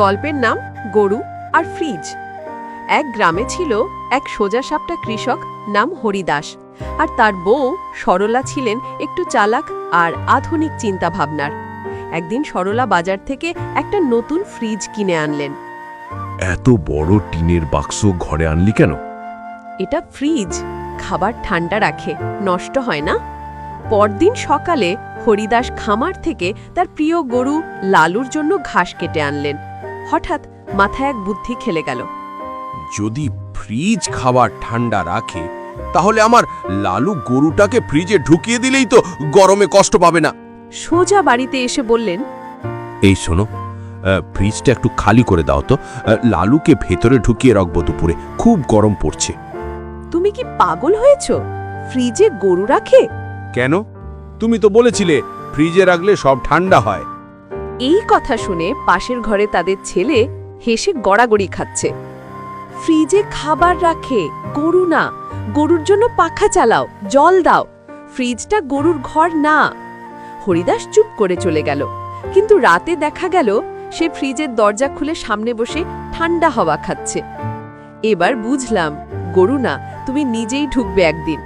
গল্পের নাম গরু আর ফ্রিজ। এক গ্রামে ছিল এক সোজাসাপটা কৃষক নাম হরিদাস, আর তার বউ সরলা ছিলেন একটু চালাক আর আধুনিক চিন্তাভাবনার। একদিন সরলা বাজার থেকে একটা নতুন ফ্রিজ কিনে আনলেন। এত বড় টিনের বাক্স ঘরে আনলি কেন? এটা ফ্রিজ, খাবার ঠান্ডা রাখে, নষ্ট হয় না। পরদিন সকালে হরিদাস খামার থেকে তার প্রিয় গরু লালুর জন্য ঘাস কেটে আনলেন। হঠাৎ মাথায় এক বুদ্ধি খেলে গেল। যদি ফ্রিজ খাবার ঠান্ডা রাখে, তাহলে আমার লালু গরুটাকে ফ্রিজে ঢুকিয়ে দিলেই তো গরমে কষ্ট পাবে না। সোজা বাড়িতে এসে বললেন, এই শোনো, ফ্রিজটা একটু খালি করে দাও তো, লালুকে ভেতরে ঢুকিয়ে রাখবো, দুপুরে খুব গরম পড়ছে। তুমি কি পাগল হয়েছ? ফ্রিজে গরু রাখে? কেন? তুমি তো বলেছিলে ফ্রিজে রাখলে সব ঠান্ডা হয়। এই কথা শুনে পাশের ঘরে তাদের ছেলে হেসে গড়াগড়ি খাচ্ছে। ফ্রিজে খাবার রাখে, গরু না। গরুর জন্য পাখা চালাও, জল দাও। ফ্রিজটা গরুর ঘর না। হরিদাস চুপ করে চলে গেল, কিন্তু রাতে দেখা গেল সে ফ্রিজের দরজা খুলে সামনে বসে ঠান্ডা হাওয়া খাচ্ছে। এবার বুঝলাম, গরু না, তুমি নিজেই ঢুকবে একদিন।